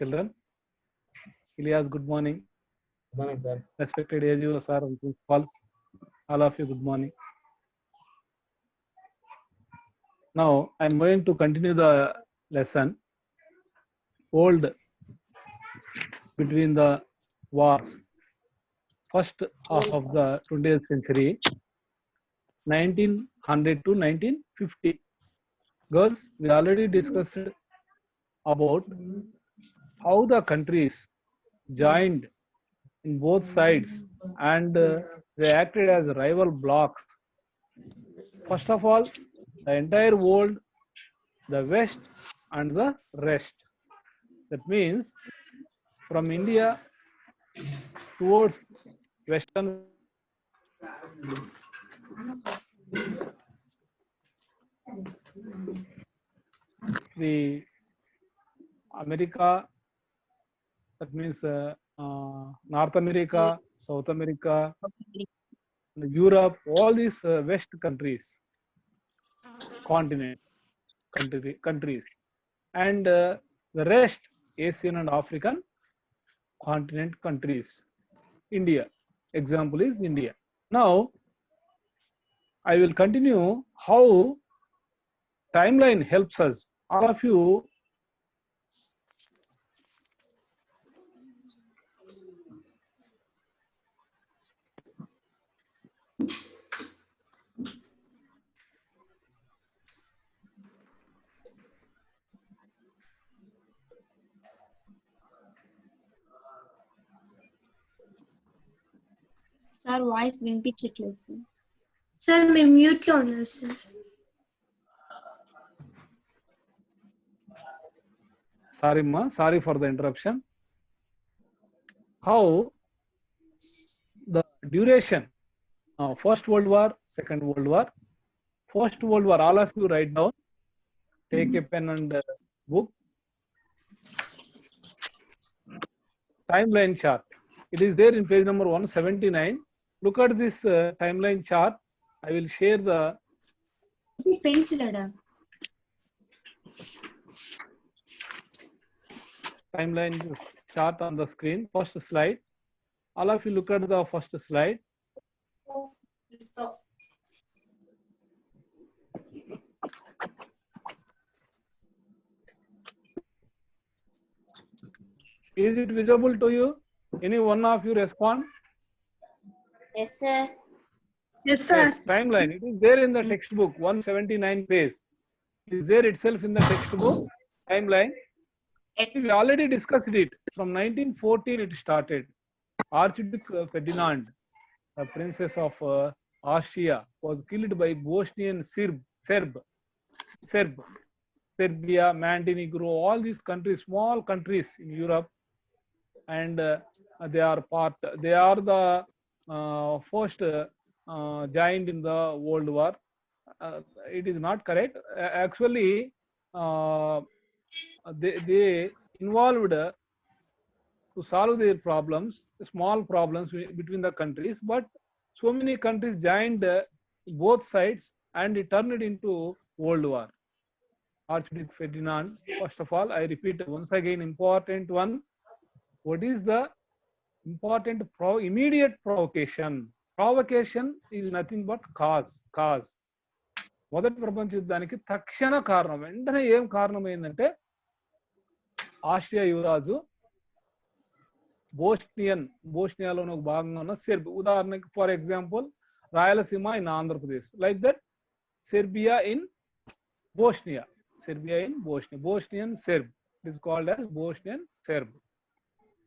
children. Ilyas, good morning. Good morning, sir. Respected AGO sir and principals, all of you, good morning. Now I am going to continue the lesson. Old between the wars. First half of the 20th century, 1900 to 1950. Girls, we already discussed about how the countries joined in both sides and they acted as rival blocks. First of all, the entire world, the West and the rest. That means from India towards Western, the America, that means North America, South America, Europe, all these West countries, continents, countries, and the rest, Asian and African continent countries. India, example is India. Now, I will continue how timeline helps us. All of you, sir voice వినిపించట్లేదు sir. Sir మీరు mute లో ఉన్నారు sir. sorry ma, sorry for the interruption. How the duration, First World War, Second World War. First World War, all of you write down, take a pen and book. Timeline chart. It is there in page number 179. Look at this timeline chart. I will share the పెంచలేడా timeline chart on the screen. First slide. All of you look at the first slide. Is it visible to you? Any one of you respond? Yes sir. Yes, sir. Yes, timeline. It is there in the textbook, 179 page. It is there itself in the textbook. Timeline. We already discussed it. From 1914 it started. Archduke Ferdinand, the princess of Austria, was killed by Bosnian Serbia, Montenegro, all these countries, small countries in Europe, and they are the first joined in the World War. It is not correct. Actually, they involved to solve their problems, small problems between the countries, but so many countries joined both sides and it turned it into World War. Archduke Ferdinand, first of all, I repeat once again, important one. What is the important immediate provocation? Provocation is nothing but cause. మొదటి ప్రపంచ యుద్ధానికి తక్షణ కారణం, వెంటనే ఏం కారణం ఏంటంటే Austria యువరాజు బోస్నియాలోని ఒక భాగంగా ఉన్న సెర్బ్, ఉదాహరణకి for example Rayalaseema in Andhra Pradesh, like that Serbia in Bosnia, Bosnian Serb, it is called as Bosnian Serb.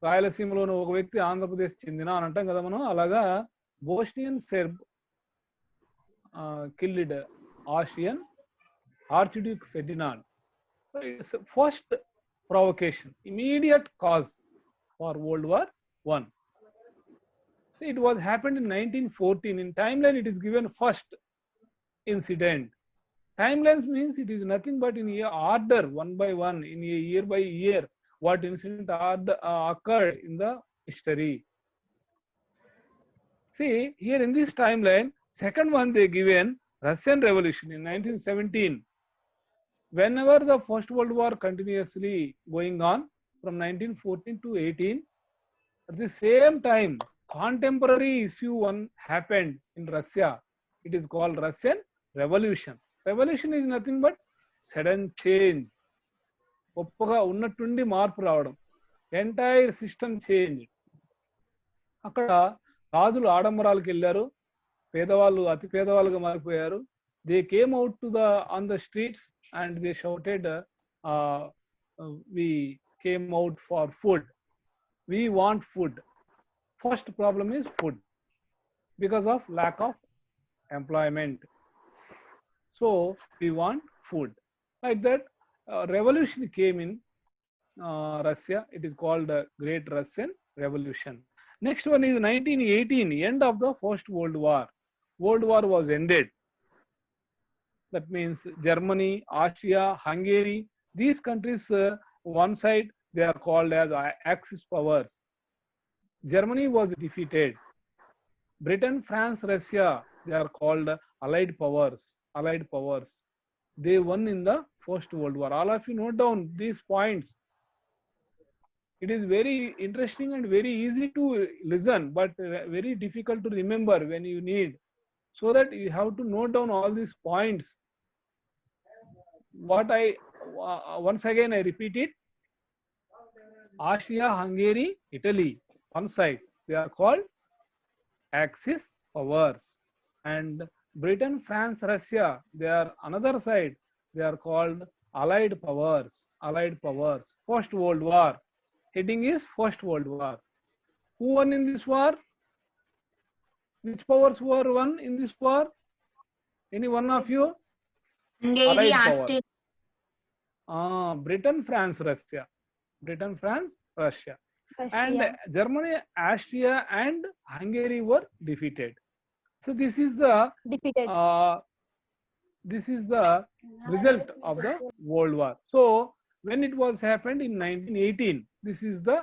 రాయలసీమలోని ఒక వ్యక్తి ఆంధ్రప్రదేశ్ చెందిన అని అంటాం కదా మనం, అలాగా Bosnian Serb killed Austrian Archduke Ferdinand. So it's first provocation, immediate cause for World War I. It was happened in 1914. In timeline, it is given first incident. Timelines means it is nothing but in a order, one by one, in a year by year, what incident occurred in the history. See, here in this timeline, second one they given Russian Revolution in 1917. Whenever the First World War continuously going on, from 1914 to 18. At the same time, contemporary issue one happened in Russia. It is called Russian Revolution. Revolution is nothing but sudden change. గొప్పగా ఉన్నట్టుండి మార్పు రావడం. Entire system change. అక్కడ రాజులు ఆడంబరాలకు వెళ్ళారు, పేదవాళ్ళు అతి పేదవాళ్ళుగా మారిపోయారు. They came out to the on the streets and they shouted, we came out for food, we want food. First problem is food because of lack of employment. So we want food. Like that, revolution came in Russia. It is called Great Russian Revolution. Next one is 1918, end of the First World War. World War was ended. That means Germany, Austria, Hungary, these countries, one side they are called as Axis powers. Germany was defeated. Britain, France, Russia, they are called Allied powers. Allied powers. They won in the First World War. All of you note down these points. It is very interesting and very easy to listen, but very difficult to remember when you need. So that you have to note down all these points. What I, once again I repeat it. Austria, Hungary, Italy, one side, they are called Axis powers. And Britain, France, Russia, they are another side, they are called Allied powers. Allied powers. First World War. Heading is First World War. Who won in this war? Which powers were won in this war? Any one of you? Hungary, Allied power. Austria. Britain, France, Russia. Britain, France, Russia. And Germany, Austria and Hungary were defeated. So this is the Defeated. this is the result of the World War. So when it was happened in 1918, this is the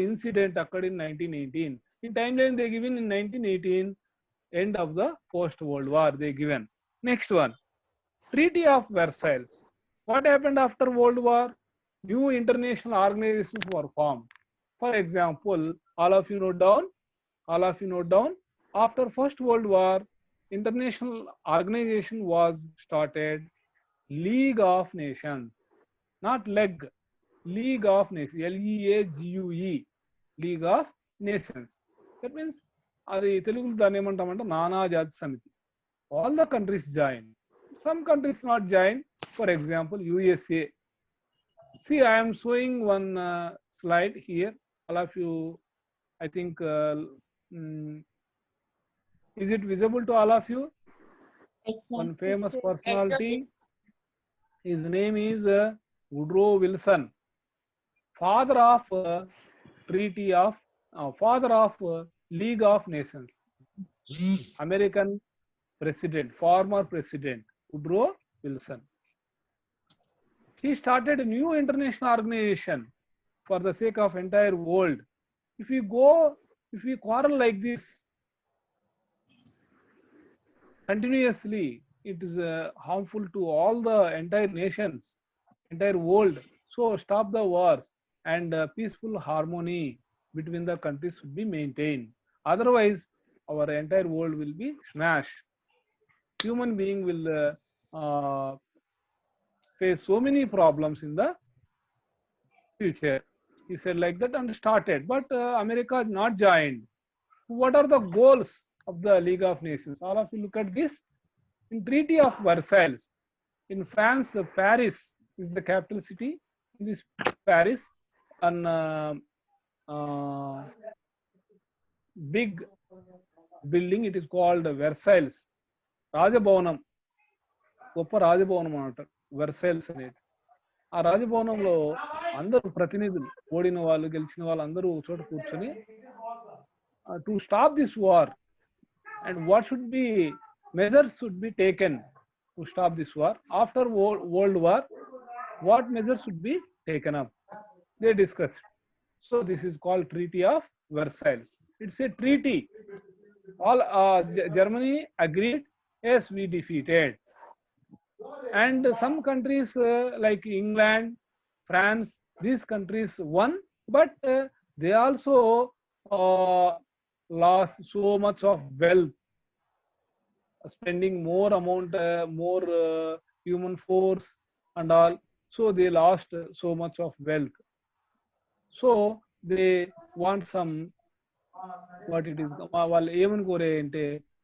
incident occurred in 1918. In timeline they given in 1918, end of the First World War they given. Next one, Treaty of Versailles. What happened after World War? New international organizations were formed. For example, all of you note down. After First World War, international organization was started, League of Nations, not leg, League of Nations, LEAGUE, League of Nations. That means అది తెలుగులో దాన్ని ఏమంటామంటే నానా జాతి సమితి. All the countries joined. Some countries not joined. For example, USA. See, I am showing one slide here. All of you, I think, is it visible to all of you? Yes, sir. One famous Yes, sir. personality. His name is Woodrow Wilson, father of League of Nations. American president, former president Woodrow Wilson. He started a new international organization for the sake of entire world. If we quarrel like this continuously, it is harmful to all the entire nations, entire world. So stop the wars and peaceful harmony between the countries should be maintained. Otherwise, our entire world will be smashed. Human being will face so many problems in the future. He said like that and started, but America not joined. What are the goals of the League of Nations? All of you look at this. In Treaty of Versailles, in France, Paris is the capital city. In this Paris, an big building, it is called Versailles. రాజభవనం, గొప్ప రాజభవనం అన్నమాట Versailles అనేది. ఆ రాజభవనంలో అందరూ ప్రతినిధులు, ఓడిన వాళ్ళు గెలిచిన వాళ్ళు అందరూ చోట కూర్చొని to stop this war and what should be measures should be taken to stop this war. After World War, what measures should be taken up? They discussed. So this is called Treaty of Versailles. It's a treaty. All Germany agreed. Yes, we defeated. And some countries like England, France, these countries won, but they also lost so much of wealth, spending more amount, more human force and all. So they lost so much of wealth. So they want some, what it is, వాళ్ళు ఏమని కోరే అంటే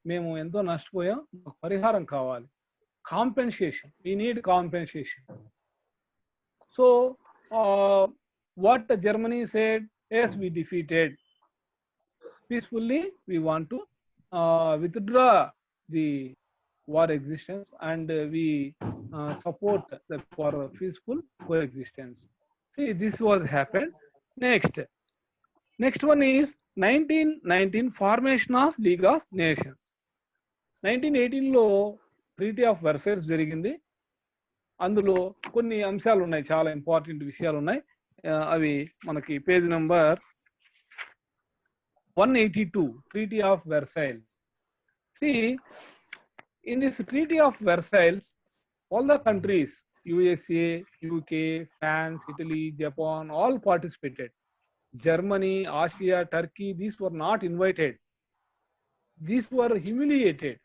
మేము ఎంతో నష్టపోయాం, మాకు పరిహారం కావాలి, compensation, we need compensation. So what Germany said, yes we defeated peacefully, we want to withdraw the war existence and we support the for peaceful coexistence. See, this was happened. Next one is 1919 formation of League of Nations. 1918 లో treaty of Versailles జరిగింది. అందులో కొన్ని అంశాలు ఉన్నాయి, చాలా important విషయాలు ఉన్నాయి. అవి మనకి page number 182, Treaty of Versailles. See, in this Treaty of Versailles, all the countries, USA, UK, France, Italy, Japan, all participated. Germany, Austria, Turkey, these were not invited. These were humiliated.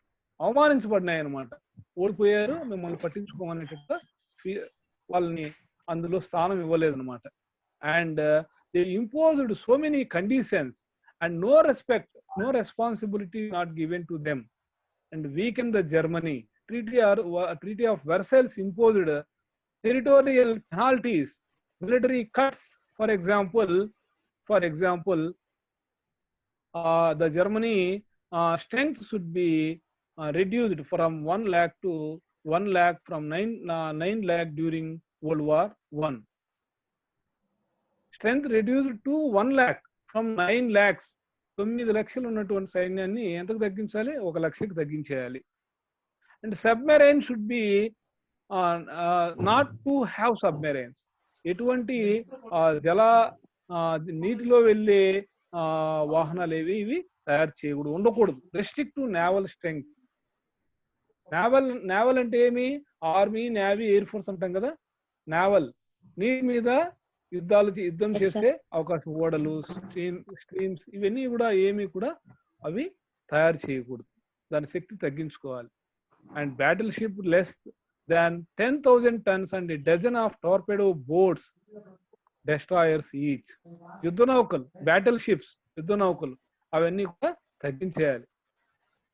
అవమానించబడినాయి అనమాట. ఓడిపోయారు, మిమ్మల్ని పట్టించుకోమనేటట్టు వాళ్ళని అందులో స్థానం ఇవ్వలేదు అనమాట. And they imposed so many conditions and no respect, no responsibility not given to them and weaken the Germany. Treaty of Versailles imposed territorial penalties, military cuts. For example, the Germany strength should be reduced from 1 lakh to 1 lakh from 9 lakh during World War I. Strength reduced to 1 lakh from 9 lakhs. 9 లక్షలు ఉన్నటువంటి సైన్యాన్ని ఎంతకు తగ్గించాలి? 1 లక్షకి తగ్గించేయాలి. And submarine should be not to have submarines. ఎటువంటి నీటిలో వెళ్ళే వాహనాలు ఏవి ఇవి తయారు చేయకూడదు, ఉండకూడదు. Restrict to naval strength. Naval అంటే ఏమి? ఆర్మీ, నేవీ, ఎయిర్ ఫోర్స్ అంటాం కదా. నేవల్ నీటి మీద యుద్ధం చేసే అవకాశం, ఓడలు, స్ట్రీమ్స్, ఇవన్నీ కూడా ఏమి కూడా అవి తయారు చేయకూడదు, దాని శక్తి తగ్గించుకోవాలి. And battle ship less than 10,000 tons and a dozen of torpedo boats, destroyers each. యుద్ధ నౌకలు, బ్యాటిల్ షిప్స్, యుద్ధ నౌకలు అవన్నీ కూడా తగ్గించేయాలి.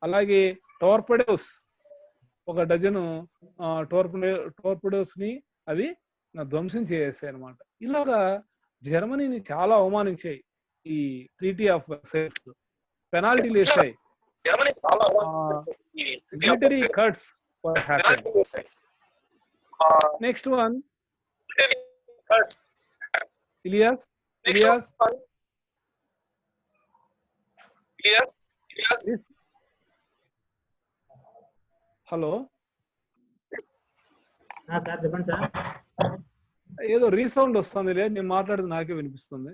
అలాగే టోర్పెడోస్, 1 డజను టోర్పెడోస్ ని అవి ధ్వంసం చేసేసాయి అనమాట. ఇలాగా జర్మనీని చాలా అవమానించాయి ఈ ట్రీటీ ఆఫ్ వర్సైల్స్. పెనాల్టీలు వేసాయి, military cuts were happened. Next one, Ilyas. Hello, sir చెప్పండి సార్. ఏదో రీసౌండ్ వస్తుంది, లేదు నేను మాట్లాడేది నాకే వినిపిస్తుంది.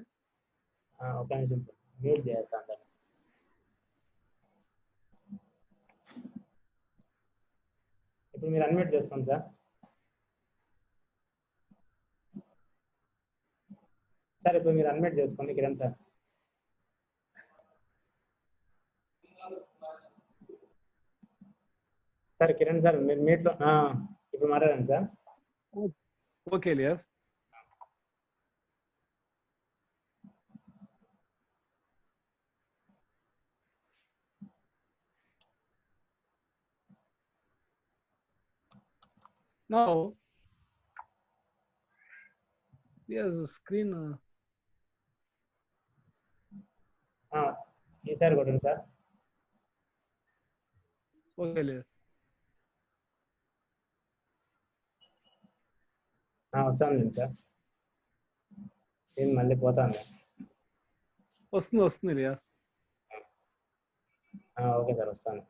ఒక నిమిషం సార్, మ్యూట్ చేస్తాను. ఇప్పుడు మీరు అన్మ్యూట్ చేసుకోండి సార్. సార్ ఇప్పుడు మీరు అన్మ్యూట్ చేసుకోండి Kiran sir. Sir Kiran sir మీరు మీట్లో ఇప్పుడు మాట్లాడండి sir. Okay Ilyas. Now, yes, screen. ఈసారి కొట్టండి సార్. ఓకే ఇలియాస్. వస్తాను సార్. నేను మళ్ళీ పోతాను. వస్తుంది ఇలియాస్. ఓకే సార్, వస్తాను.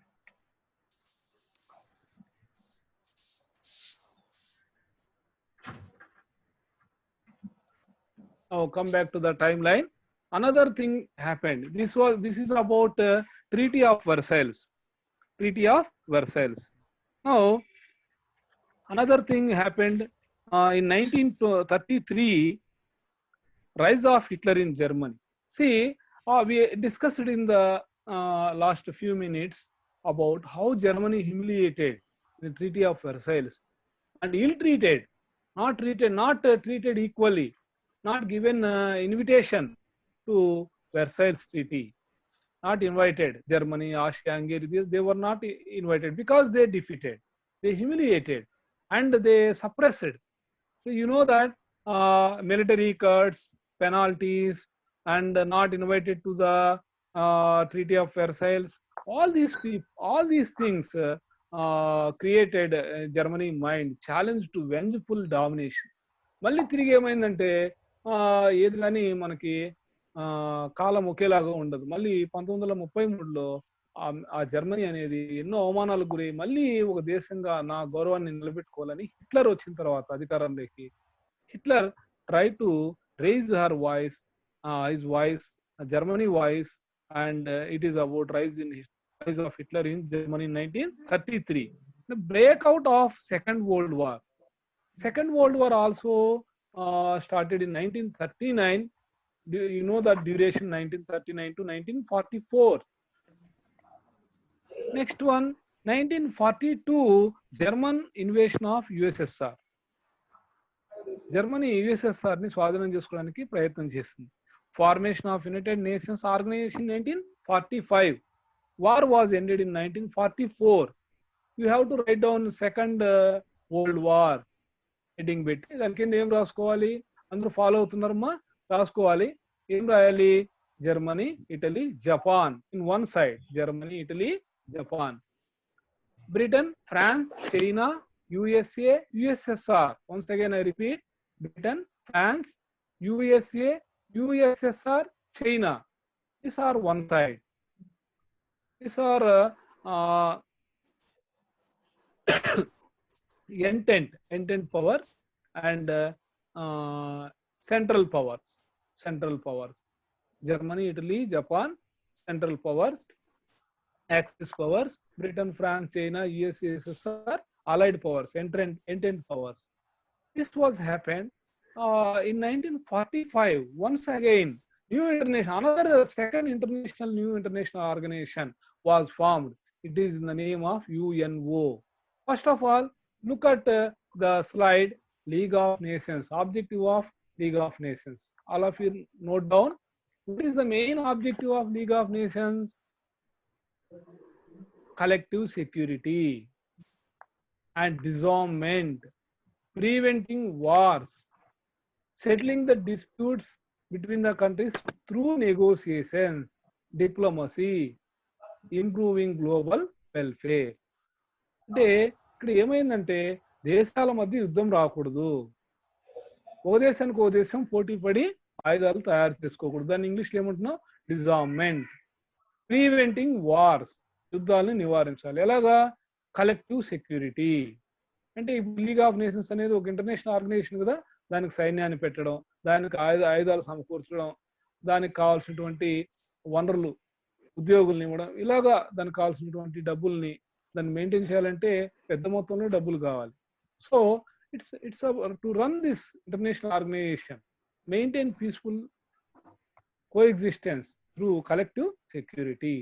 Now come back to the timeline. Another thing happened. This is about Treaty of Versailles. Treaty of Versailles. Now another thing happened in 1933. rise of Hitler in Germany. See, we discussed in the last few minutes about how Germany humiliated the Treaty of Versailles and ill-treated, not treated equally, not given invitation to Versailles Treaty, not invited. Germany, Austria, Hungary, they were not invited because they defeated, they humiliated, and they suppressed. So you know that military cuts, penalties, and not invited to the Treaty of Versailles. All these things created Germany mind challenge to vengeful domination. మళ్ళీ తిరిగి ఏమైందంటే ఏది కానీ మనకి కాలం ఒకేలాగా ఉండదు. మళ్ళీ 1933లో ఆ జర్మనీ అనేది ఎన్నో అవమానాలకు గురై మళ్ళీ ఒక దేశంగా నా గౌరవాన్ని నిలబెట్టుకోవాలని హిట్లర్ వచ్చిన తర్వాత అధికారంలోకి Hitler try to raise her voice his voice Germany voice and it is about rise of Hitler in Germany in 1933. The breakout of Second World War. Second World War also started in 1939. You know that duration 1939 to 1944. Next one, 1942, German invasion of USSR. Germany USSR ని స్వాధీనం చేసుకోవడానికి ప్రయత్నం చేస్తుంది. Formation of United Nations organisation 1945. War was ended in 1944. You have to write down Second World War heading పెట్టి దాని కింద ఏం రాసుకోవాలి, అందరూ ఫాలో అవుతున్నారమ్మా, రాసుకోవాలి. ఏం రాయాలి? Germany, Italy, Japan in one side. Germany, Italy, Japan. Britain, France, China, USA, USSR. Once again I repeat, Britain, France, USA, USSR, China. These are one side. These are intent power and central powers. Germany, Italy, Japan, central powers. Axis powers, Britain, France, China, US, USSR, allied powers, intent powers. This was happened in 1945. Once again, another second new international organization was formed. It is in the name of UNO. First of all, look at the slide, League of Nations, objective of League of Nations. All of you note down. What is the main objective of League of Nations? Collective security and disarmament, preventing wars, settling the disputes between the countries through negotiations, diplomacy, improving global welfare. అంటే ఇక్కడ ఏమైందంటే దేశాల మధ్య యుద్ధం రాకూడదు, ఒక దేశానికి ఒక దేశం పోటీ పడి ఆయుధాలు తయారు చేసుకోకూడదు. దాన్ని ఇంగ్లీష్లో ఏమంటున్నాం? డిజార్మెంట్. ప్రివెంటింగ్ వార్స్, యుద్ధాలను నివారించాలి. ఎలాగా? Collective security. అంటే లీగ్ ఆఫ్ నేషన్స్ అనేది ఒక ఇంటర్నేషనల్ ఆర్గనైజేషన్ కదా, దానికి సైన్యాన్ని పెట్టడం, దానికి ఆయుధాలు సమకూర్చడం, దానికి కావాల్సినటువంటి వనరులు, ఉద్యోగుల్ని ఇవ్వడం, ఇలాగా దానికి కావాల్సినటువంటి డబ్బుల్ని దాన్ని మెయింటైన్ చేయాలంటే పెద్ద మొత్తంలో డబ్బులు కావాలి. So it's to run this international organisation, maintain peaceful coexistence through collective security,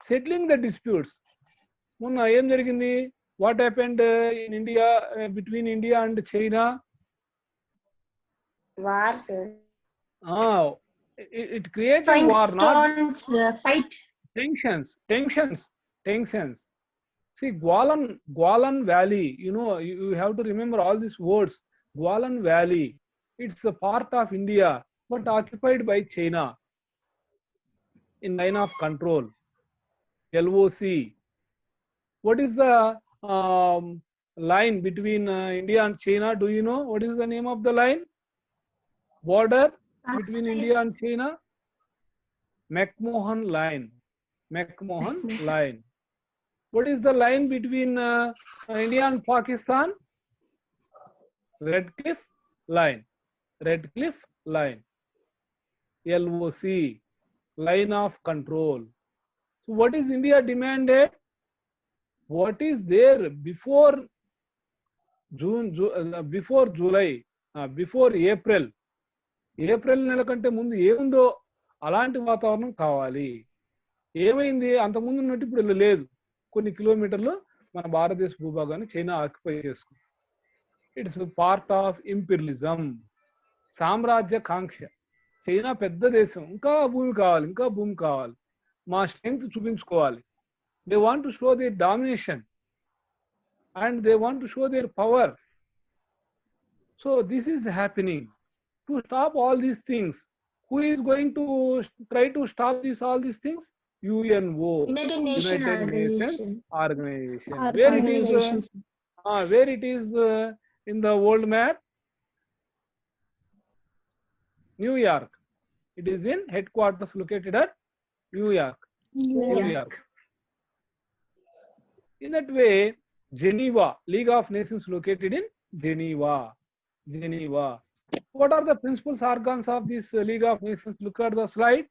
settling the disputes. మొన్న ఏం జరిగింది? What happened in India, between India and China? Wars. It created war, not fight. Tensions. See, Gualan Valley, you have to remember all these words. Gualan Valley, it's a part of India but occupied by China in line of control, LOC. What is the line between India and China? Do you know what is the name of the line? Border between India and China? McMahon Line. What is the line between India and Pakistan? Red Cliff Line. LOC, line of control. So what is India demanded? What is there before June, before July, before April April నెల కంటే ముందు ఏముందో అలాంటి వాతావరణం కావాలి. ఏమైంది, అంతకుముందు ఉన్నట్టు ఇప్పుడు లేదు. కొన్ని కిలోమీటర్లు మన భారతదేశ భూభాగాన్ని చైనా ఆక్యుపై చేసుకుంది. ఇట్స్ పార్ట్ ఆఫ్ ఇంపీరియలిజం, సామ్రాజ్య కాంక్ష. చైనా పెద్ద దేశం, ఇంకా భూమి కావాలి, ఇంకా భూమి కావాలి, మా స్ట్రెంగ్త్ చూపించుకోవాలి. They want to show their domination and they want to show their power. So this is happening. To stop all these things, who is going to try to stop all these things? UNO, United Nations Organization. Where it is, where it is in the world map? New York. It is in headquarters located at New York. New York. In that way, Geneva, League of Nations located in Geneva. What are the principal organs of this League of Nations? Look at the slide.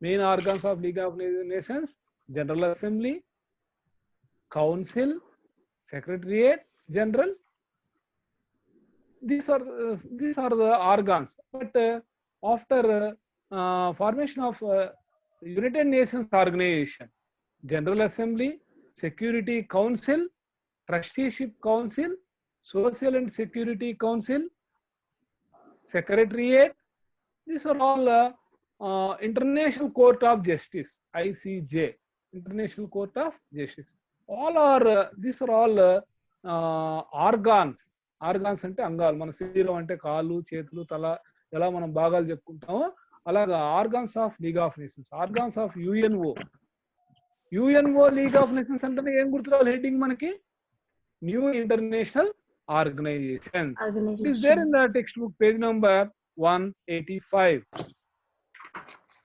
Main organs of League of Nations: General Assembly, Council, Secretariat General. These are the organs. But after formation of United Nations Organization, General Assembly, Security Council, Trusteeship Council, Social and Security Council, Secretariat, these are all International Court of Justice, ICJ, International Court of Justice. All are these are all organs. Organs అంటే అంగాలు. మన శరీరం అంటే కాళ్ళు, చేతులు, తల, ఎలా మనం భాగాలు చెప్పుకుంటామో అలాగా organs of league of nations, organs of UNO. UNO league of nations అంటే ఏం గుర్తురావాలి హెడ్డింగ్ మనకి? New international Organizations. It is there in the textbook, page number 185.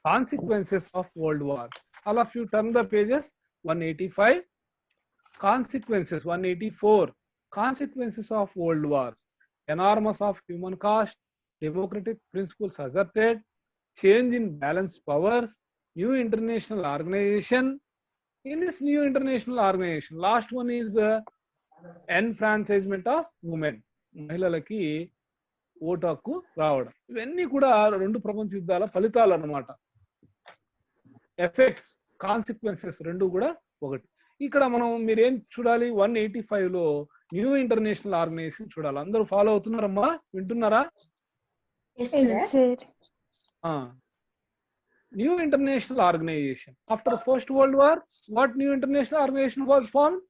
Consequences of world wars. All of you turn the pages. 185. Consequences. 184. Consequences of world wars. Enormous of human cost. Democratic principles asserted. Change in balanced powers. New international organization. In this new international organization, last one is enfranchisement of women, మహిళలకి vote హక్కు రావడం. ఇవన్నీ కూడా రెండు ప్రపంచ యుద్ధాల ఫలితాలు అన్నమాట. ఎఫెక్ట్స్, కాన్సిక్వెన్సెస్ రెండు కూడా ఒకటి. ఇక్కడ మనం మీరేం చూడాలి? 185 లో న్యూ ఇంటర్నేషనల్ ఆర్గనైజేషన్ చూడాలి. అందరూ ఫాలో అవుతున్నారమ్మా? వింటున్నారా? New international organisation. After First World War, what new international organisation was formed?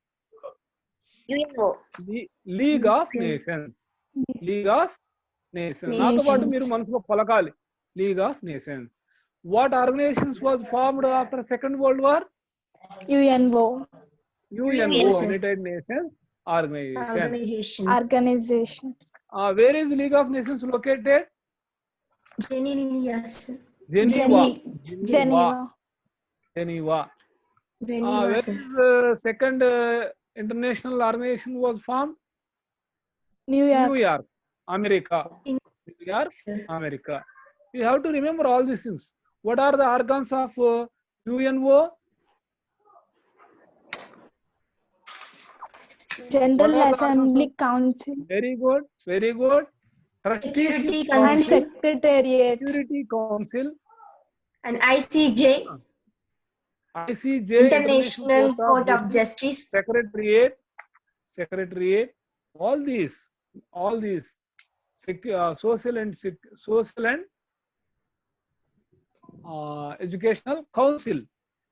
League of Nations. League of Nations. నాతో పాటు మీరు మనసులో పలకాలి, League of Nations. What organisations was formed after Second World War? UNO. United Nations Organization. Where is League of Nations located? Geneva. Where is the second international organization was formed? New York, America. New York, America. You have to remember all these things. What are the organs of UNO? General Assembly, Council. Very good. Security And Council Secretariat. Security Council. and ICJ, International Court of Justice. Secretariat. All these social and educational council.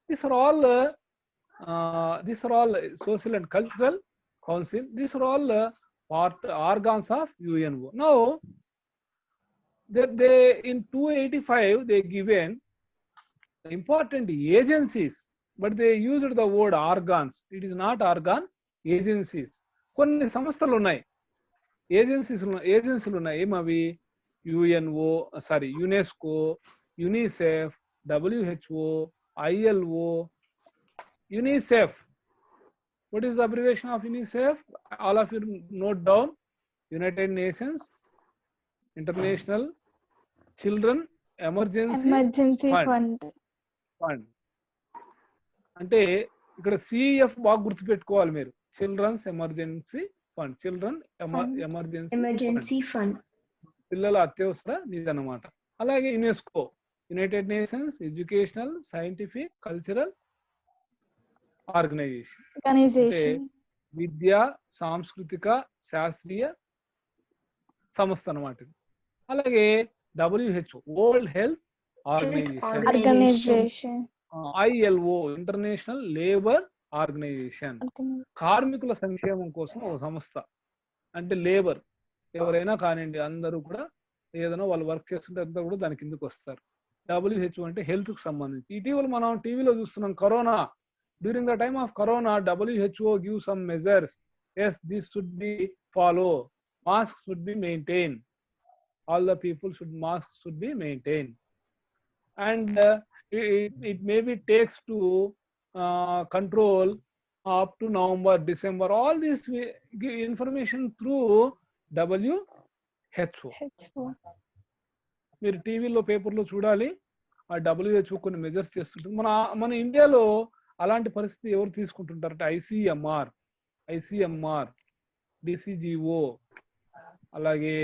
These are all social and cultural council. These are all organs of UNO. Now, they in 285 they given important agencies, but they used the word organs. It is not organ, agencies. కొన్ని సంస్థలు ఉన్నాయి, ఏజెన్సీలు ఉన్నాయి. ఏమవి? UNESCO, UNICEF, WHO, ILO. UNICEF. What is the abbreviation of UNICEF? All of you note down. United Nations International Children Emergency Fund. అంటే ఇక్కడ CF బాగా గుర్తుపెట్టుకోవాలి మీరు. Children's emergency fund. Children emergency Fund. పిల్లల అత్యవసర నిధి అన్నమాట. అలాగే UNESCO, united nations educational scientific cultural organisation, Organization. విద్యా సాంస్కృతిక శాస్త్రీయ సంస్థ అన్నమాట. అలాగే WHO world health organisation, Organization. ILO international labour organisation, కార్మికుల సంక్షేమం కోసం ఒక సంస్థ. అంటే లేబర్ ఎవరైనా కానివ్వండి అందరూ కూడా ఏదైనా వాళ్ళు వర్క్ చేస్తుంటే అంతా కూడా దాని కిందకి వస్తారు. WHO అంటే హెల్త్ కు సంబంధించి. ఇటీవల మనం టీవీలో చూస్తున్నాం corona. During the time of corona WHO give some measures. Yes this should be follow. Mask should be maintain. All the people should mask should be maintain. And it maybe takes to control up to November, December. All this we give information through WHO. మీరు టీవీలో పేపర్లో చూడాలి. ఆ WHO కొన్ని measures చేస్తుంటారు. మన ఇండియాలో అలాంటి పరిస్థితి ఎవరు తీసుకుంటుంటారంటే ICMR, DCGO, అలాగే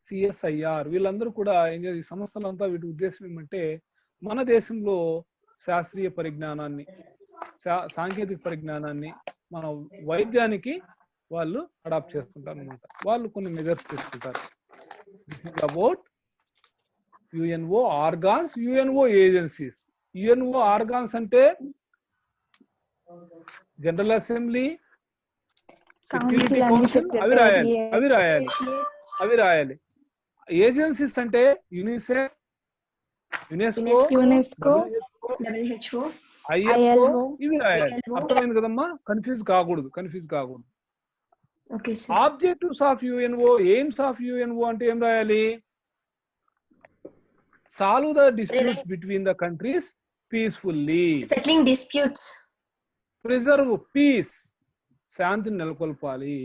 CSIR వీళ్ళందరూ కూడా ఈ సంస్థలంతా వీటి ఉద్దేశం ఏమంటే మన దేశంలో శాస్త్రీయ పరిజ్ఞానాన్ని, సాంకేతిక పరిజ్ఞానాన్ని మన వైద్యానికి వాళ్ళు అడాప్ట్ చేసుకుంటారు అనమాట. వాళ్ళు కొన్ని మెజర్స్ తీసుకుంటారు. This is about UNO organs, UNO agencies. UNO organs అంటే జనరల్ అసెంబ్లీ, సెక్యూరిటీ కౌన్సిల్, అవి రాయాలి. ఏజెన్సీస్ అంటే యునిసెఫ్, UNESCO, WHO, ILO ఇవి రాయాలి. అర్థమైంది కదమ్మా? కన్ఫ్యూజ్ కాకూడదు. okay sir. Objectives of UNO, aims of UNO అంటే ఏం రాయాలి? Solve the disputes between the countries peacefully, Settling disputes, preserve peace, శాంతిని నెలకొల్పాలి,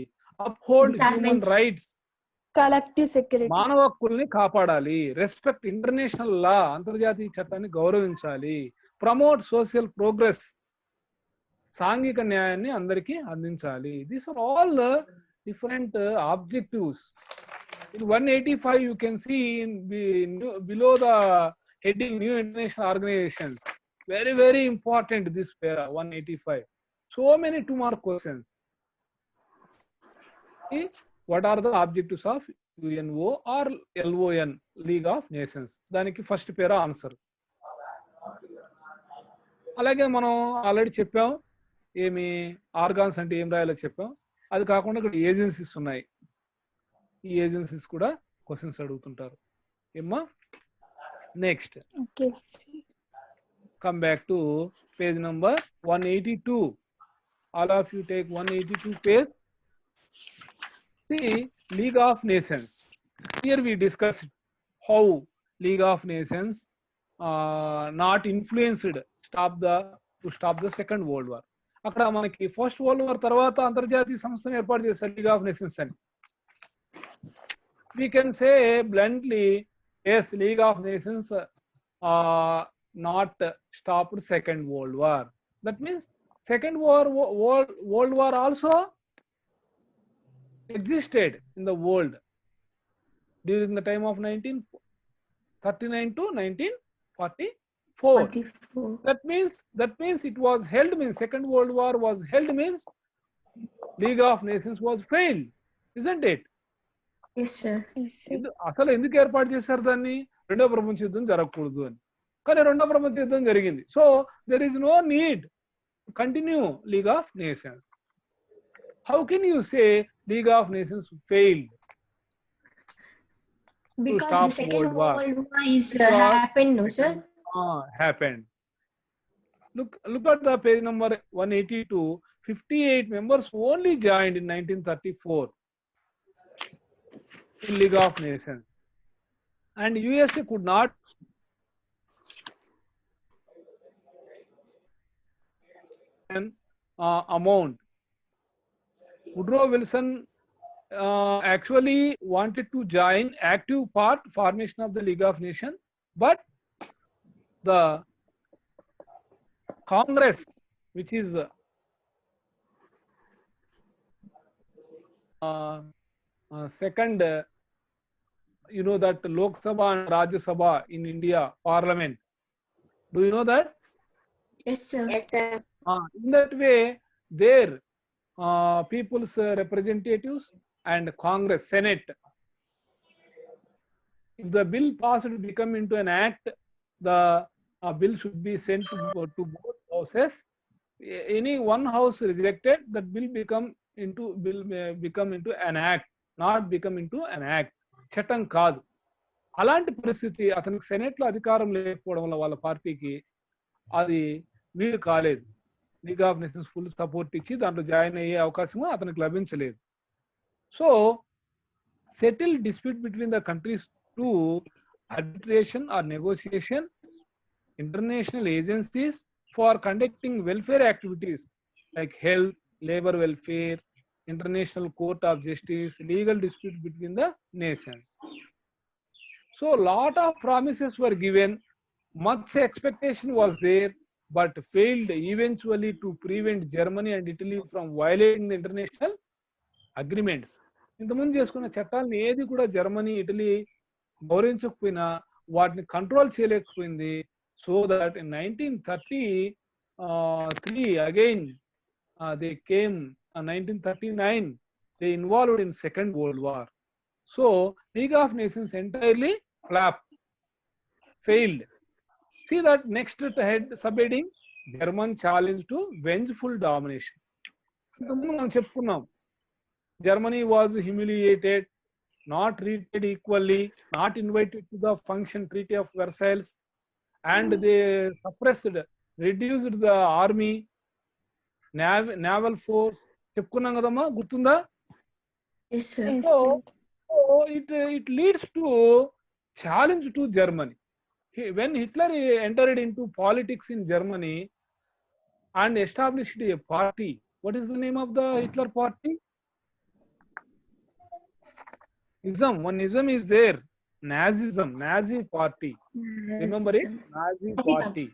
uphold human rights, collective security. మానవ హక్కుల్ని కాపాడాలి, రెస్పెక్ట్ ఇంటర్నేషనల్ లా, అంతర్జాతీయ చట్టాన్ని గౌరవించాలి, ప్రమోట్ సోషల్ ప్రోగ్రెస్, సాంఘిక న్యాయాన్ని అందరికీ అందించాలి. These are all different objectives. In 185 you can see below the heading new international organizations. Very important this para 185. So many 2 mark questions. See, what are the objectives of UNO or LON, League of Nations? దానికి first పేరా answer. అలాగే మనం already చెప్పాం ఏమి organs అంటే ఏం రాయాలో చెప్పాం. అది కాకుండా ఇక్కడ ఏజెన్సీస్ ఉన్నాయి. ఈ ఏజెన్సీస్ కూడా క్వశ్చన్స్ అడుగుతుంటారు. ఏమ్మా? Next Okay. come back to page number 182. All of you take 182 page. See, League of Nations. Here we discussed how League of Nations not influenced to stop the Second World War. అక్కడ మనకి first World war తర్వాత అంతర్జాతీయ సంస్థను ఏర్పాటు చేశారు league of nations అని. We can say bluntly, yes, League of Nations not stopped Second World War. That means Second World War also existed in the world during the time of 1939 to 1944. 44. That means it was held, means Second World War was held, means League of Nations was failed, isn't it? Yes sir. అసలు ఎందుకు ఏర్పాటు చేశారు దాన్ని? రెండో ప్రపంచ యుద్ధం జరగకూడదు అని. కానీ రెండో ప్రపంచ యుద్ధం జరిగింది. So there is no need continue league of nations. How can you say league of nations failed? Because stop the Second World War. World War is Because- happened, no sir? Happened. Look at the page number 182. 58 members only joined in 1934 in League of Nations, and USA could not amount. Woodrow Wilson actually wanted to join active part formation of the League of Nations, but the Congress, which is second you know that Lok Sabha and Rajya Sabha in India parliament. Do you know that? Yes, sir. Yes, sir. In that way, their people's representatives and Congress, Senate, if the bill passed to become into an act, the bill should be sent to both houses. Any one house rejected, that bill become into an act, not become into an act. చట్టం కాదు. అలాంటి పరిస్థితి అతనికి senate లో అధికారం లేకపోవడం వల్ల వాళ్ళ పార్టీకి అది వీలు కాలేదు. League of nations full support ఇచ్చి దాంట్లో జాయిన్ అయ్యే అవకాశం అతనికి లభించలేదు. So settle dispute between the countries to arbitration or negotiation, international agencies for conducting welfare activities like health, labor welfare, international court of justice, legal dispute between the nations. So lot of promises were given, much expectation was there, but failed eventually to prevent Germany and Italy from violating the international agreements. ఇంతకుముందు చేసుకున్న చట్టాలను ఏది కూడా Germany, Italy గౌరవించకపోయినా వాటిని control చేయలేకపోయింది. So that in 1933 again they came 1939 they involved in Second World War. So League of Nations entirely failed. See that next head subheading, German challenge to vengeful domination. ఇంతకుముందు మనం చెప్పుకున్నాం, Germany was humiliated, not treated equally, not invited to the function Treaty of Versailles, and they suppressed, reduced the army, naval force. చెప్పుకున్నాం కదమ్మా, గుర్తుందా? Yes, sir. Yes, So sir. it leads to challenge to Germany. When Hitler entered into politics in Germany and established a party, what is the name of the Hitler party? Ism. One ism is there. Nazism, Nazi party. Remember it? Nazism. Nazi Nazi party.